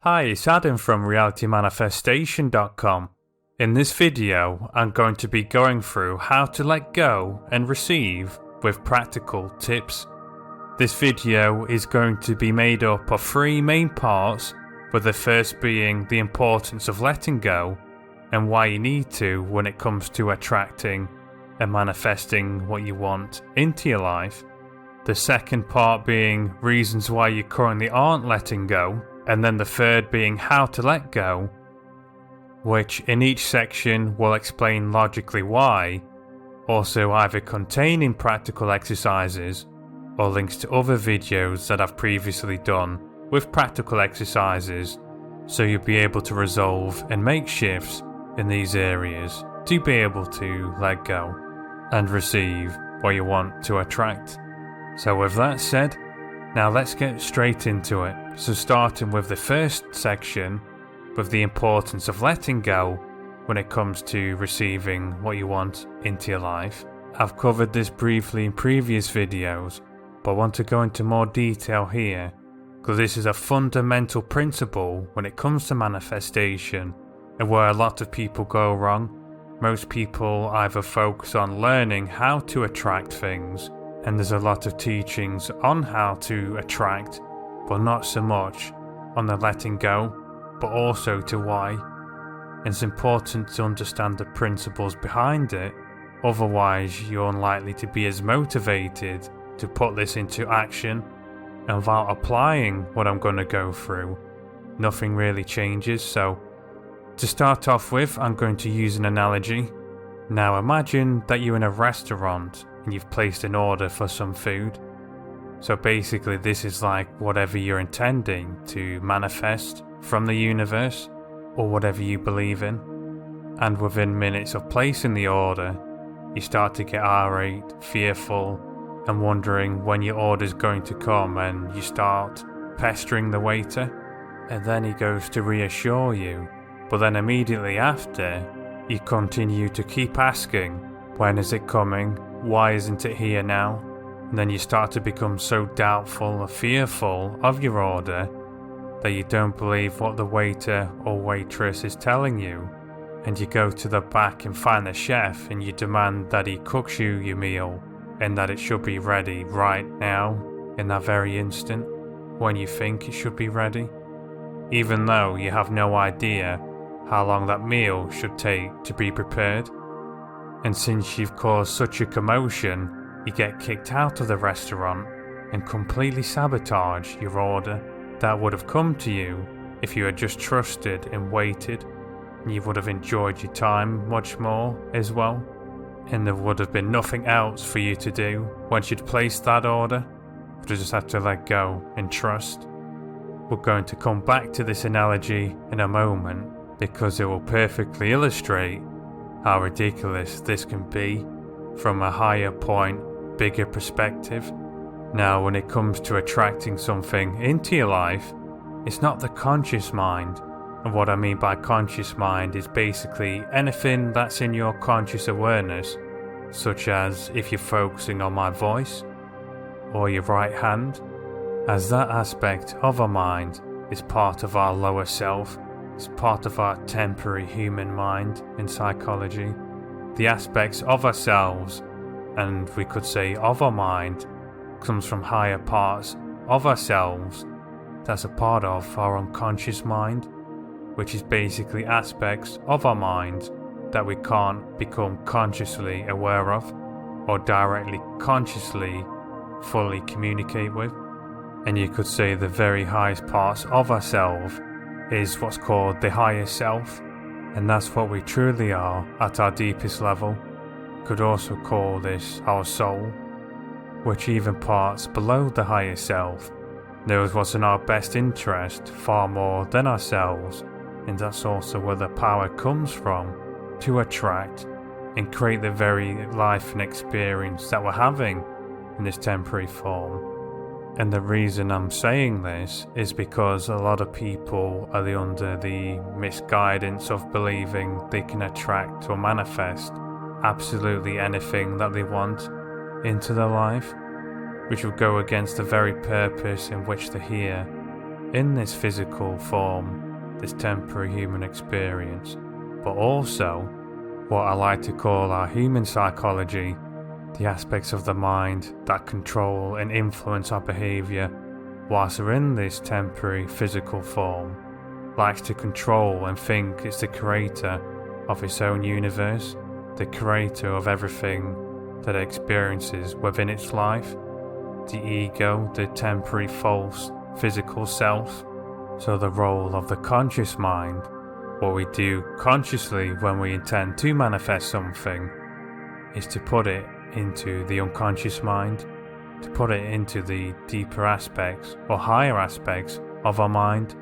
Hi, it's Adam from realitymanifestation.com. In this video, I'm going to be going through how to let go and receive with practical tips. This video is going to be made up of three main parts, with the first being the importance of letting go and why you need to when it comes to attracting and manifesting what you want into your life. The second part being reasons why you currently aren't letting go, and then the third being how to let go, which in each section will explain logically why, also either containing practical exercises or links to other videos that I've previously done with practical exercises, so you'll be able to resolve and make shifts in these areas to be able to let go and receive what you want to attract. So with that said, now let's get straight into it. So starting with the first section, with the importance of letting go when it comes to receiving what you want into your life. I've covered this briefly in previous videos, but I want to go into more detail here, because this is a fundamental principle when it comes to manifestation, and where a lot of people go wrong. Most people either focus on learning how to attract things, and there's a lot of teachings on how to attract, but not so much on the letting go, but also to why. And it's important to understand the principles behind it, otherwise you're unlikely to be as motivated to put this into action, and without applying what I'm going to go through, nothing really changes. So to start off with, I'm going to use an analogy. Now imagine that you're in a restaurant and you've placed an order for some food. So basically this is like whatever you're intending to manifest from the universe, or whatever you believe in. And within minutes of placing the order, you start to get irate, fearful, and wondering when your order's going to come, and you start pestering the waiter. And then he goes to reassure you, but then immediately after, you continue to keep asking, when is it coming? Why isn't it here now? And then you start to become so doubtful or fearful of your order that you don't believe what the waiter or waitress is telling you. And you go to the back and find the chef, and you demand that he cooks you your meal, and that it should be ready right now, in that very instant, when you think it should be ready, even though you have no idea how long that meal should take to be prepared. And since you've caused such a commotion, you get kicked out of the restaurant and completely sabotage your order that would have come to you if you had just trusted and waited, and you would have enjoyed your time much more as well, and there would have been nothing else for you to do once you'd placed that order. You just have to let go and trust. We're going to come back to this analogy in a moment, because it will perfectly illustrate how ridiculous this can be from a higher point, bigger perspective. Now, when it comes to attracting something into your life, it's not the conscious mind. And what I mean by conscious mind is basically anything that's in your conscious awareness, such as if you're focusing on my voice or your right hand, as that aspect of our mind is part of our lower self. It's part of our temporary human mind in psychology. The aspects of ourselves, and we could say of our mind, comes from higher parts of ourselves that's a part of our unconscious mind, which is basically aspects of our mind that we can't become consciously aware of, or directly consciously fully communicate with. And you could say the very highest parts of ourselves is what's called the higher self, and that's what we truly are at our deepest level. Could also call this our soul, which even parts below the higher self knows what's in our best interest far more than ourselves, and that's also where the power comes from to attract and create the very life and experience that we're having in this temporary form. And the reason I'm saying this is because a lot of people are under the misguidance of believing they can attract or manifest absolutely anything that they want into their life, which will go against the very purpose in which they're here, in this physical form, this temporary human experience, but also what I like to call our human psychology, the aspects of the mind that control and influence our behaviour whilst we're in this temporary physical form, likes to control and think it's the creator of its own universe, the creator of everything that it experiences within its life, the ego, the temporary false physical self. So the role of the conscious mind, what we do consciously when we intend to manifest something, is to put it into the unconscious mind, to put it into the deeper aspects or higher aspects of our mind,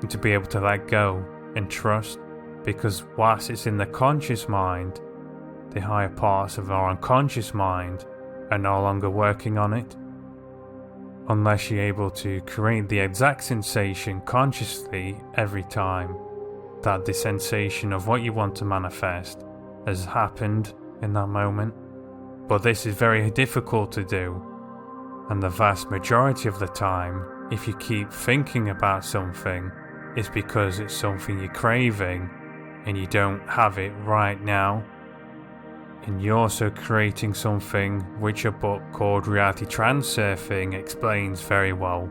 and to be able to let go and trust, because whilst it's in the conscious mind, the higher parts of our unconscious mind are no longer working on it. Unless you're able to create the exact sensation consciously every time that the sensation of what you want to manifest has happened in that moment. But this is very difficult to do, and the vast majority of the time, if you keep thinking about something, it's because it's something you're craving and you don't have it right now. And you're also creating something which a book called Reality Transurfing explains very well,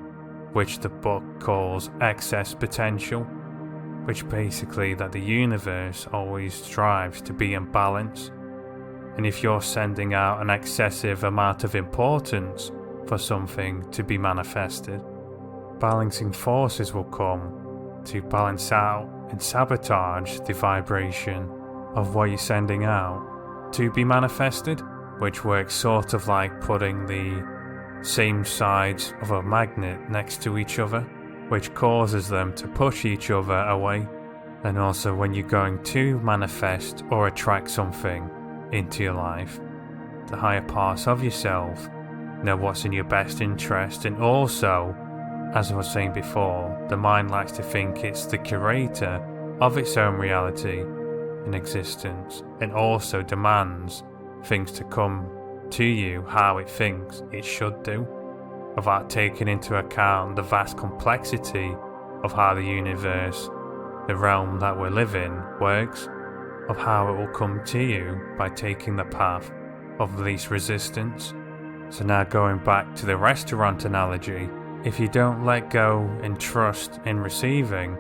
which the book calls excess potential, which basically that the universe always strives to be in balance. And if you're sending out an excessive amount of importance for something to be manifested, balancing forces will come to balance out and sabotage the vibration of what you're sending out to be manifested, which works sort of like putting the same sides of a magnet next to each other, which causes them to push each other away. And also when you're going to manifest or attract something into your life, the higher parts of yourself know what's in your best interest, and also, as I was saying before, the mind likes to think it's the curator of its own reality in existence, and also demands things to come to you how it thinks it should do, without taking into account the vast complexity of how the universe, the realm that we live in, works, of how it will come to you by taking the path of least resistance. So now going back to the restaurant analogy, if you don't let go and trust in receiving,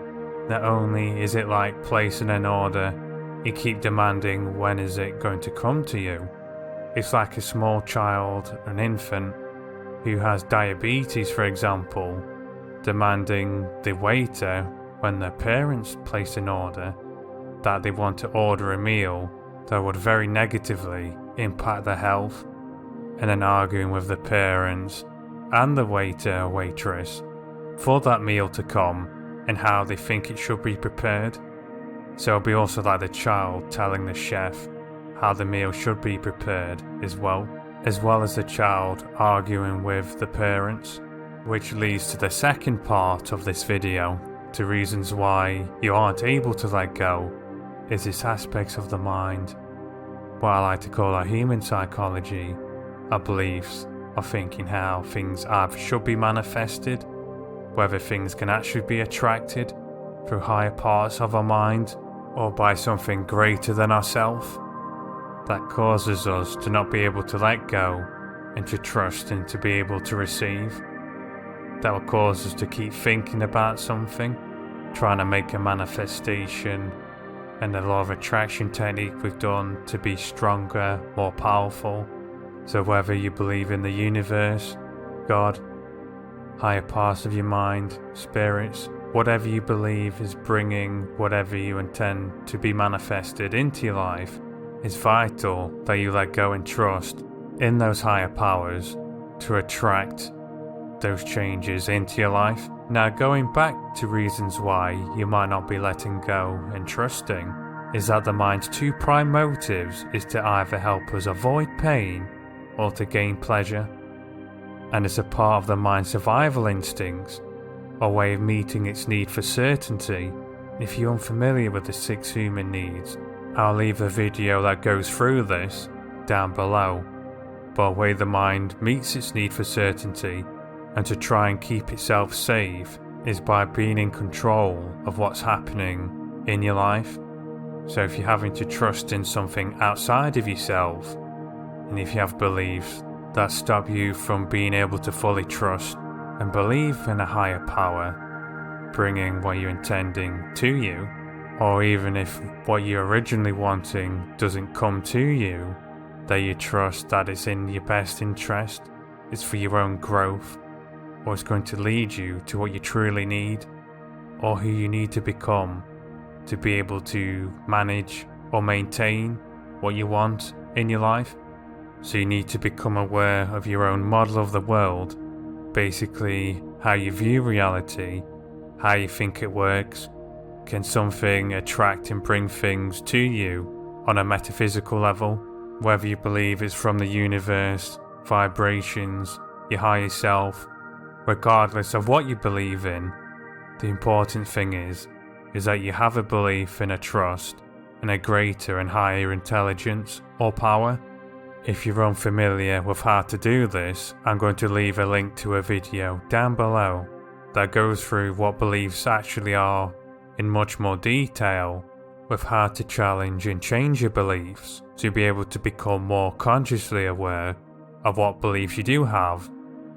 not only is it like placing an order, you keep demanding when is it going to come to you. It's like a small child, an infant, who has diabetes, for example, demanding the waiter, when their parents place an order, that they want to order a meal that would very negatively impact their health, and then arguing with the parents and the waiter or waitress for that meal to come and how they think it should be prepared. So it'll be also like the child telling the chef how the meal should be prepared as well as the child arguing with the parents, which leads to the second part of this video, to reasons why you aren't able to let go, is this aspects of the mind, what I like to call our human psychology, our beliefs, our thinking how things either should be manifested, whether things can actually be attracted through higher parts of our mind or by something greater than ourselves, that causes us to not be able to let go and to trust and to be able to receive. That will cause us to keep thinking about something, trying to make a manifestation and the law of attraction technique we've done to be stronger, more powerful. So whether you believe in the universe, God, higher parts of your mind, spirits, whatever you believe is bringing whatever you intend to be manifested into your life, it's vital that you let go and trust in those higher powers to attract those changes into your life. Now, going back to reasons why you might not be letting go and trusting, is that the mind's two prime motives is to either help us avoid pain or to gain pleasure. And it's a part of the mind's survival instincts, a way of meeting its need for certainty. If you're unfamiliar with the 6 human needs, I'll leave a video that goes through this down below. But a way the mind meets its need for certainty and to try and keep itself safe is by being in control of what's happening in your life. So if you're having to trust in something outside of yourself, and if you have beliefs that stop you from being able to fully trust and believe in a higher power, bringing what you're intending to you, or even if what you're originally wanting doesn't come to you, that you trust that it's in your best interest, it's for your own growth, or it's going to lead you to what you truly need, or who you need to become to be able to manage or maintain what you want in your life. So you need to become aware of your own model of the world, basically how you view reality, how you think it works. Can something attract and bring things to you on a metaphysical level, whether you believe it's from the universe, vibrations, your higher self? Regardless of what you believe in, the important thing is that you have a belief in a trust in a greater and higher intelligence or power. If you're unfamiliar with how to do this, I'm going to leave a link to a video down below that goes through what beliefs actually are in much more detail, with how to challenge and change your beliefs to be able to become more consciously aware of what beliefs you do have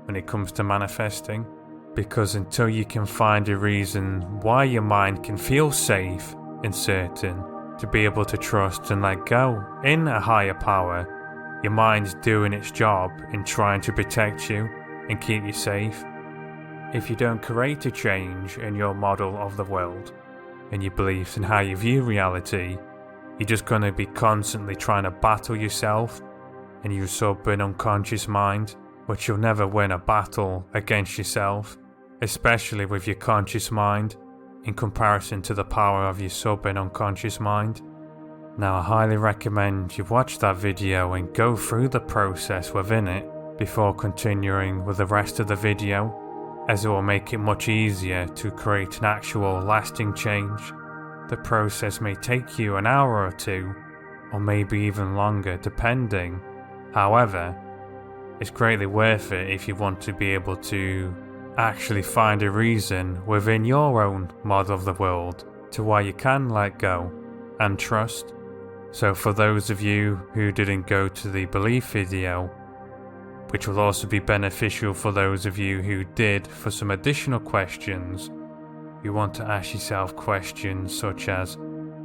when it comes to manifesting. Because until you can find a reason why your mind can feel safe and certain to be able to trust and let go in a higher power, your mind's doing its job in trying to protect you and keep you safe. If you don't create a change in your model of the world and your beliefs and how you view reality, you're just going to be constantly trying to battle yourself and your sub and unconscious mind, which you'll never win a battle against yourself, especially with your conscious mind, in comparison to the power of your sub and unconscious mind. Now, I highly recommend you watch that video and go through the process within it before continuing with the rest of the video, as it will make it much easier to create an actual lasting change. The process may take you an hour or two, or maybe even longer depending. However, it's greatly worth it if you want to be able to actually find a reason within your own model of the world to why you can let go and trust. So for those of you who didn't go to the belief video, which will also be beneficial for those of you who did, for some additional questions, you want to ask yourself questions such as,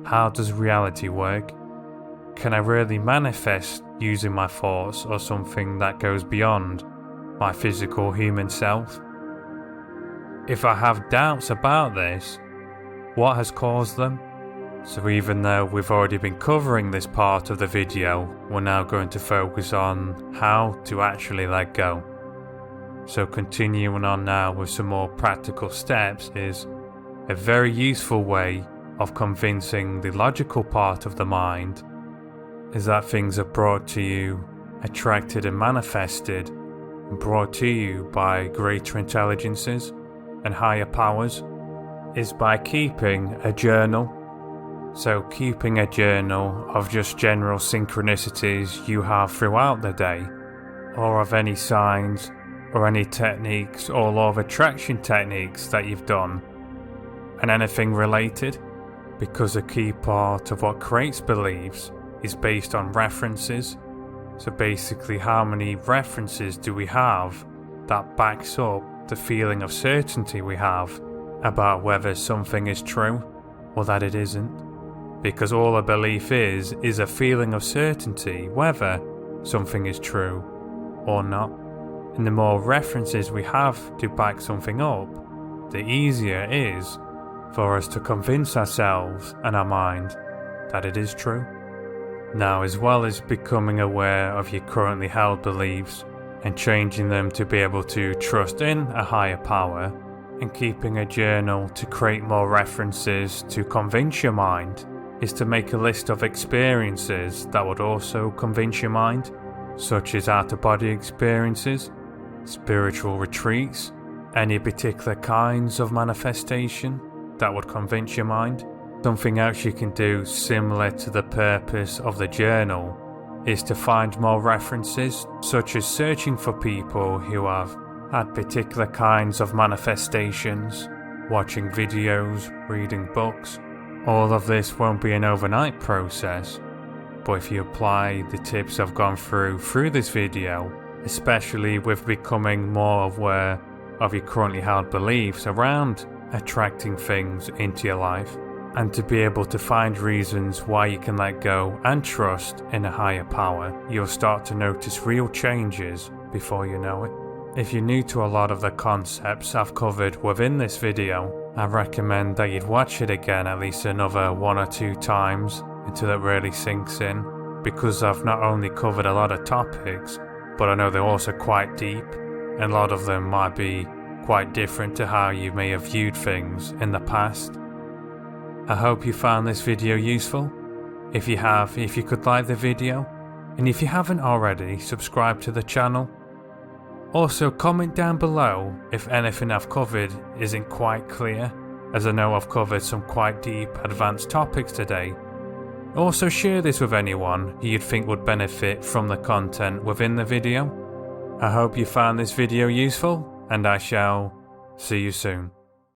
how does reality work? Can I really manifest using my thoughts or something that goes beyond my physical human self? If I have doubts about this, what has caused them? So even though we've already been covering this part of the video, we're now going to focus on how to actually let go. So continuing on now with some more practical steps is a very useful way of convincing the logical part of the mind is that things are brought to you, attracted and manifested, and brought to you by greater intelligences and higher powers, is by keeping a journal. So keeping a journal of just general synchronicities you have throughout the day, or of any signs or any techniques or law of attraction techniques that you've done, and anything related, because a key part of what creates beliefs is based on references. So basically, how many references do we have that backs up the feeling of certainty we have about whether something is true or that it isn't? Because all a belief is a feeling of certainty whether something is true or not. And the more references we have to back something up, the easier it is for us to convince ourselves and our mind that it is true. Now, as well as becoming aware of your currently held beliefs and changing them to be able to trust in a higher power, and keeping a journal to create more references to convince your mind, is to make a list of experiences that would also convince your mind, such as out-of-body experiences, spiritual retreats, any particular kinds of manifestation that would convince your mind. Something else you can do similar to the purpose of the journal is to find more references, such as searching for people who have had particular kinds of manifestations watching videos, reading books. All of this won't be an overnight process, but if you apply the tips I've gone through this video, especially with becoming more aware of your currently held beliefs around attracting things into your life, and to be able to find reasons why you can let go and trust in a higher power, you'll start to notice real changes before you know it. If you're new to a lot of the concepts I've covered within this video, I recommend that you'd watch it again at least another 1 or 2 times until it really sinks in, because I've not only covered a lot of topics, but I know they're also quite deep, and a lot of them might be quite different to how you may have viewed things in the past. I hope you found this video useful. If you have, if you could like the video, and if you haven't already, subscribe to the channel. Also, comment down below if anything I've covered isn't quite clear, as I know I've covered some quite deep, advanced topics today. Also, share this with anyone who you'd think would benefit from the content within the video. I hope you found this video useful, and I shall see you soon.